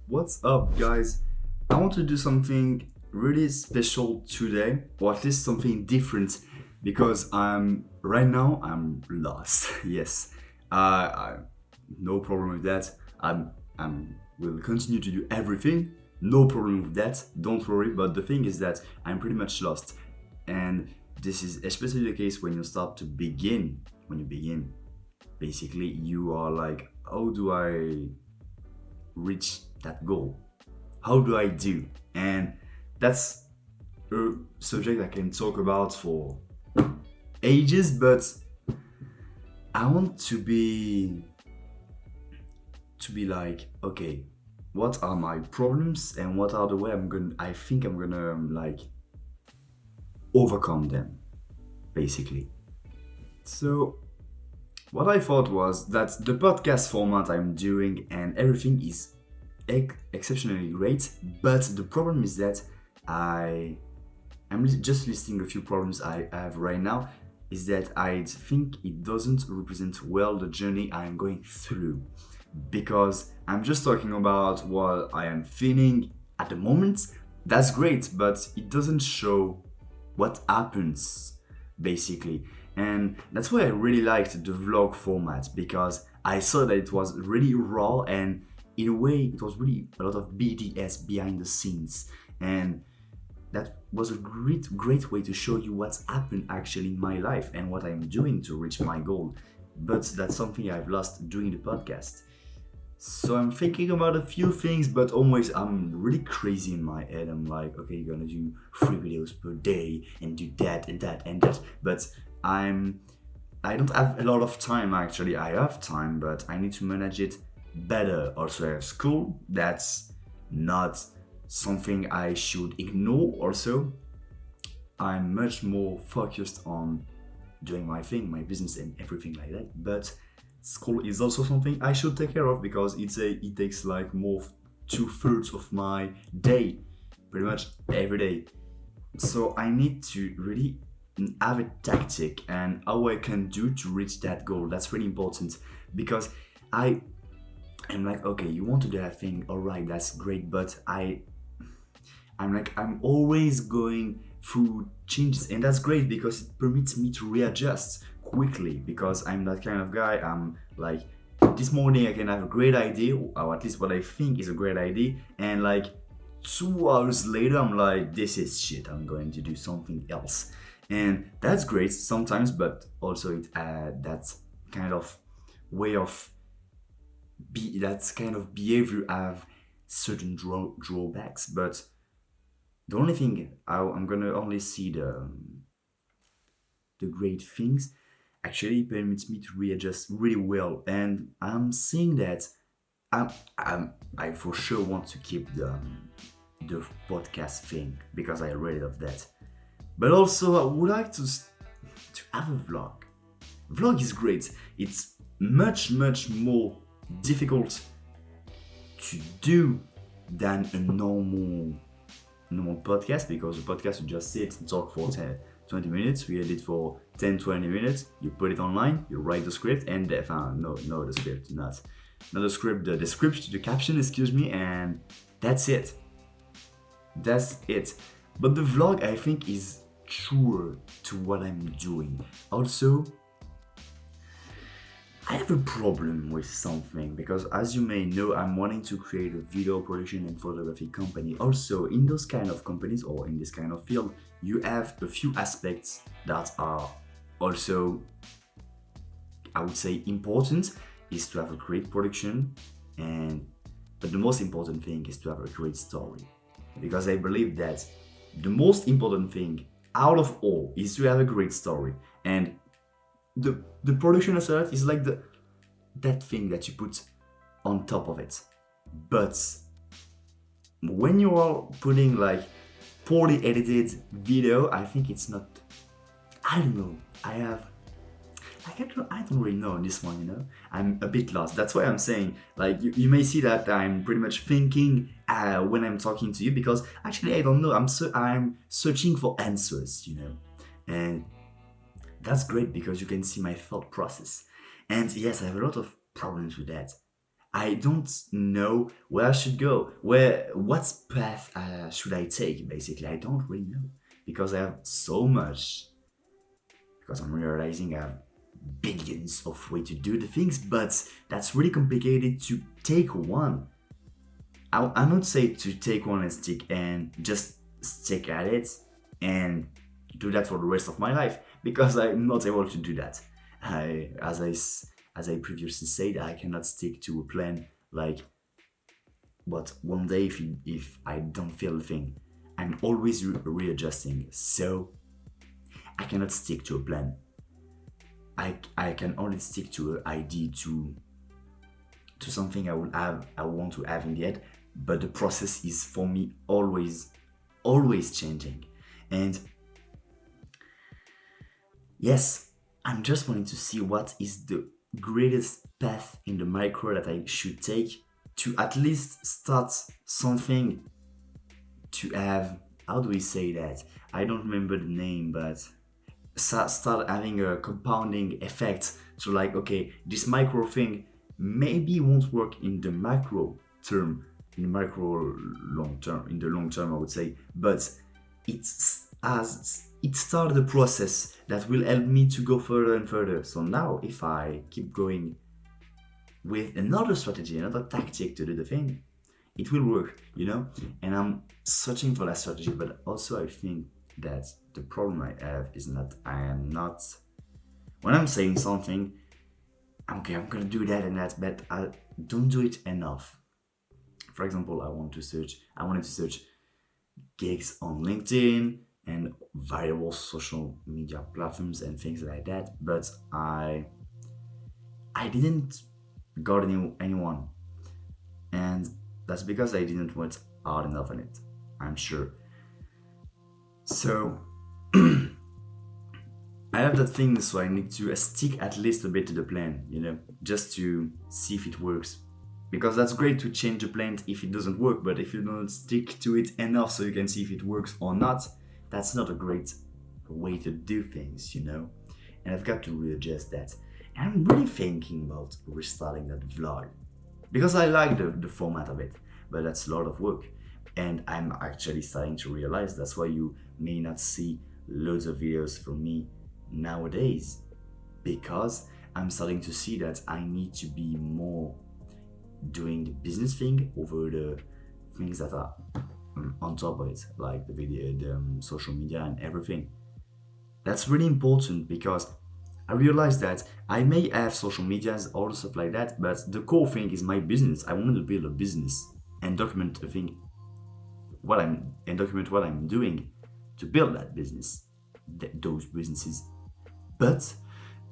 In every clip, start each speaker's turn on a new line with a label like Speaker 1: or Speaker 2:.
Speaker 1: What's up, guys? I want to do something really special today, or at least something different, because I'm lost. Yes, I no problem with that. I'm will continue to do everything. No problem with that. Don't worry. But the thing is that I'm pretty much lost, and this is especially the case when you start to begin. When you begin, basically, you are like, how do I reach that goal? How do I do? And that's a subject I can talk about for ages, but I want to be like, okay, what are my problems and what are the way I think I'm gonna like overcome them, basically. So what I thought was that the podcast format I'm doing and everything is exceptionally great, but the problem is that I just listing a few problems I have right now. Is that I think it doesn't represent well the journey I am going through, because I'm just talking about what I am feeling at the moment. That's great, but it doesn't show what happens, basically. And that's why I really liked the vlog format, because I saw that it was really raw, and in a way it was really a lot of BDS, behind the scenes, and that was a great way to show you what's happened actually in my life and what I'm doing to reach my goal. But that's something I've lost doing the podcast. So I'm thinking about a few things, but always I'm really crazy in my head. I'm like, okay, you're gonna do 3 videos per day and do that and that and that. But I don't have a lot of time actually. I have time, but I need to manage it better. Also, I have school. That's not something I should ignore. Also, I'm much more focused on doing my thing, my business, and everything like that. But school is also something I should take care of, because it takes like more 2/3 of my day, pretty much every day. So I need to really have a tactic and how I can do to reach that goal. That's really important, because I'm like, okay, you want to do that thing, all right, that's great, but I'm always going through changes, and that's great because it permits me to readjust quickly, because I'm that kind of guy. I'm like, this morning I can have a great idea, or at least what I think is a great idea, and like 2 hours later I'm like, this is shit, I'm going to do something else. And that's great sometimes, but also that kind of way of that kind of behavior have certain drawbacks. But the only thing I'm gonna only see the great things. Actually, it permits me to readjust really well, and I'm seeing that I for sure want to keep the podcast thing, because I really love that. But also, I would like to have a vlog. Vlog is great. It's much more difficult to do than a normal podcast, because a podcast you just sit and talk for 20 minutes, we edit for 10-20 minutes, you put it online, you write the script, and no the script, not the script, the script, the caption, excuse me, and that's it. But the vlog, I think, is truer to what I'm doing. Also, I have a problem with something, because as you may know, I'm wanting to create a video production and photography company. Also, in those kind of companies, or in this kind of field, you have a few aspects that are also, I would say, important, is to have a great production, but the most important thing is to have a great story. Because I believe that the most important thing out of all is to have a great story. And the production as such is like that thing that you put on top of it. But when you are putting like poorly edited video, I think it's not. I don't know. I don't really know on this one, I'm a bit lost. That's why I'm saying, like, you may see that I'm pretty much thinking when I'm talking to you, because actually I don't know. I'm searching for answers, and that's great, because you can see my thought process. And yes, I have a lot of problems with that. I don't know where I should go. What path should I take? Basically, I don't really know because I have so much. Because I'm realizing I have billions of ways to do the things, but that's really complicated to take one. I not say to take one and stick and just stick at it and do that for the rest of my life because I'm not able to do that. As I previously said, I cannot stick to a plan like. But one day, if I don't feel the thing, I'm always readjusting. So I cannot stick to a plan. I can only stick to an idea to something I want to have in the head, but the process is for me always changing. And yes, I'm just wanting to see what is the greatest path in the micro that I should take to at least start something, to have, how do we say that? I don't remember the name, but start having a compounding effect. So like, okay, this micro thing maybe won't work in the macro term, in the macro long term, in the long term I would say, but it started a process that will help me to go further and further. So now if I keep going with another strategy, another tactic to do the thing, it will work. And I'm searching for that strategy, but also I think that the problem I have is that I am not, when I'm saying something, okay, I'm gonna do that and that, but I don't do it enough. For example, I wanted to search gigs on LinkedIn and various social media platforms and things like that, but I didn't got anyone, and that's because I didn't work hard enough on it, I'm sure. So I have that thing, so I need to stick at least a bit to the plan, just to see if it works. Because that's great to change the plan if it doesn't work, but if you don't stick to it enough so you can see if it works or not, that's not a great way to do things. And I've got to readjust that. And I'm really thinking about restarting that vlog because I like the format of it, but that's a lot of work. And I'm actually starting to realize that's why you may not see loads of videos from me nowadays, because I'm starting to see that I need to be more doing the business thing over the things that are on top of it, like the video, the social media, and everything. That's really important because I realize that I may have social medias, all stuff like that, but the core thing is my business. I want to build a business and document what I'm doing to build that business, those businesses. But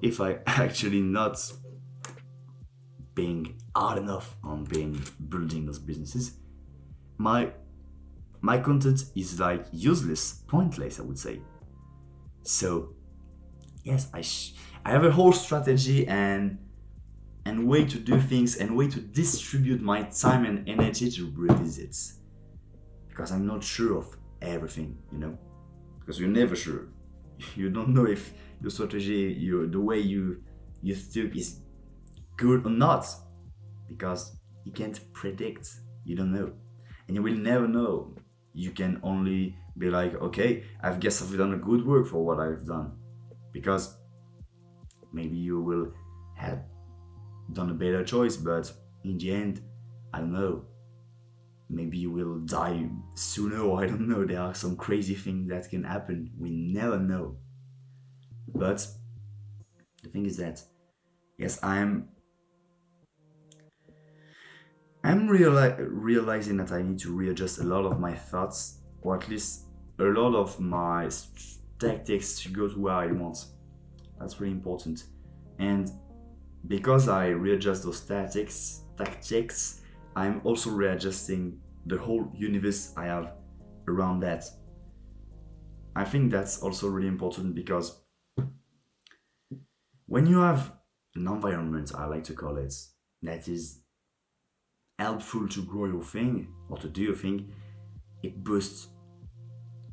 Speaker 1: if I actually not being hard enough on building those businesses, my content is like useless, pointless, I would say. So yes, I have a whole strategy and way to do things and way to distribute my time and energy to revisit, because I'm not sure of everything. Because you're never sure. You don't know if your strategy, the way you think is good or not, because you can't predict. You don't know, and you will never know. You can only be like, okay, I guess I've done a good work for what I've done, because maybe you will have done a better choice, but in the end, I don't know, maybe you will die sooner, or I don't know, there are some crazy things that can happen, we never know. But the thing is that, yes, I'm realizing that I need to readjust a lot of my thoughts, or at least a lot of my tactics to go to where I want. That's really important. And because I readjust those tactics, I'm also readjusting the whole universe I have around that. I think that's also really important, because when you have an environment, I like to call it, that is helpful to grow your thing or to do your thing, it boosts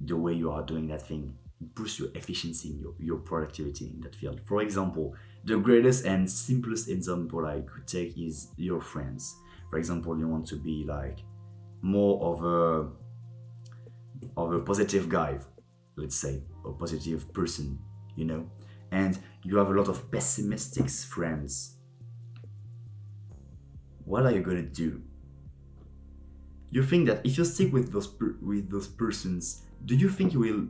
Speaker 1: the way you are doing that thing. It boosts your efficiency, your productivity in that field. For example, The greatest and simplest example I could take is your friends. For example, you want to be like more of a positive guy, let's say, a positive person, you know, and you have a lot of pessimistic friends. What are you gonna do? You think that if you stick with with those persons, do you think you will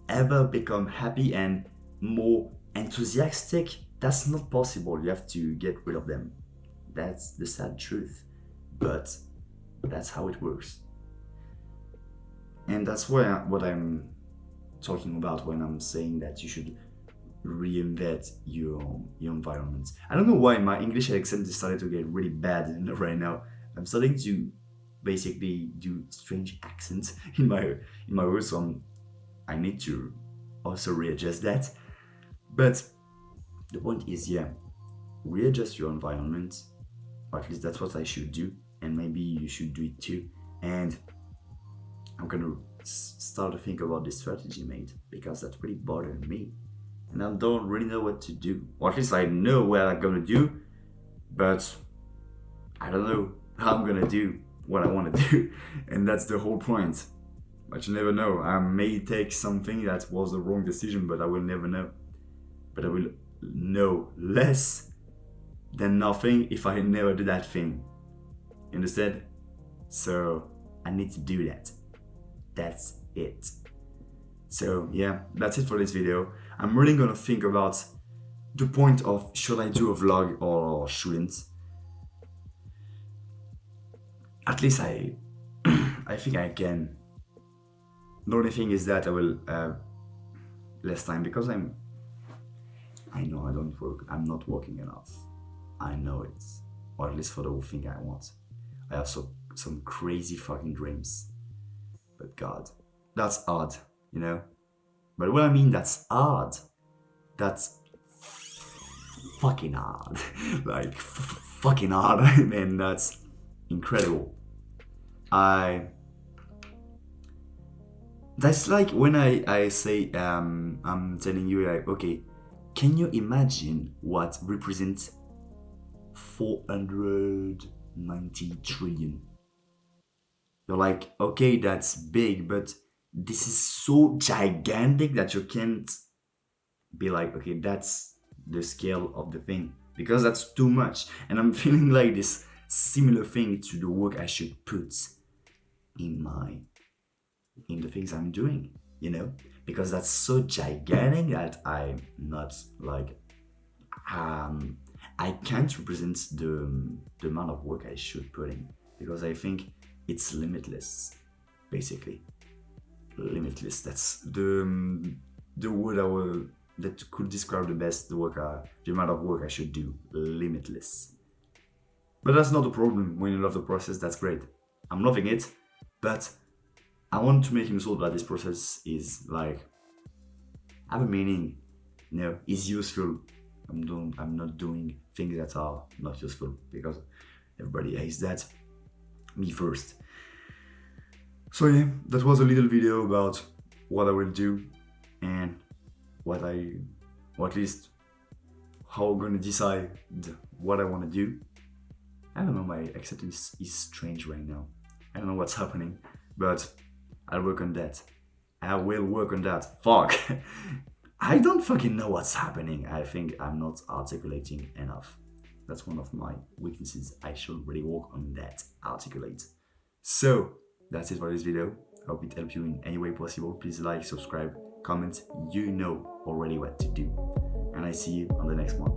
Speaker 1: ever become happy and more enthusiastic? That's not possible. You have to get rid of them. That's the sad truth. But that's how it works. And that's what I'm talking about when I'm saying that you should reinvent your environment. I don't know why my English accent decided to get really bad right now. I'm starting to basically do strange accents in my words, so I need to also readjust that. But the point is, yeah, readjust your environment. Or at least that's what I should do, and maybe you should do it too. And I'm gonna start to think about this strategy, mate, because that's really bothering me, and I don't really know what to do. Or at least I know what I'm gonna do, but I don't know how I'm gonna do what I want to do, and that's the whole point. But you never know. I may take something that was the wrong decision, but I will never know. But I will know less than nothing if I never do that thing. You understand? So I need to do that. That's it. So yeah, that's it for this video. I'm really gonna think about the point of should I do a vlog or shouldn't. At least I think I can. The only thing is that I will have less time because I know I don't work. I'm not working enough. I know it, or at least for the whole thing I want. I have some crazy fucking dreams, but God, that's hard, you know. But what I mean, that's hard. That's fucking hard, like fucking hard, and that's incredible. That's like when I say I'm telling you like, okay, can you imagine what represents 490 trillion? You're like, okay, that's big, but this is so gigantic that you can't be like, okay, that's the scale of the thing, because that's too much. And I'm feeling like this similar thing to the work I should put in the things I'm doing, you know, because that's so gigantic that I'm not like I can't represent the amount of work I should put in, because I think it's limitless, basically. Limitless. That's the word that could describe the best the amount of work I should do. Limitless. But that's not a problem when you love the process. That's great. I'm loving it, but I want to make him so that this process is like have a meaning, you know, is useful. I'm not doing things that are not useful because everybody hates that. Me first. So yeah, that was a little video about what I will do and or at least how I'm gonna decide what I want to do. I don't know, my acceptance is strange right now. I don't know what's happening, but I'll work on that. I will work on that. Fuck. I don't fucking know what's happening. I think I'm not articulating enough. That's one of my weaknesses. I should really work on that. Articulate. So, that's it for this video. I hope it helped you in any way possible. Please like, subscribe, comment. You know already what to do. And I see you on the next one.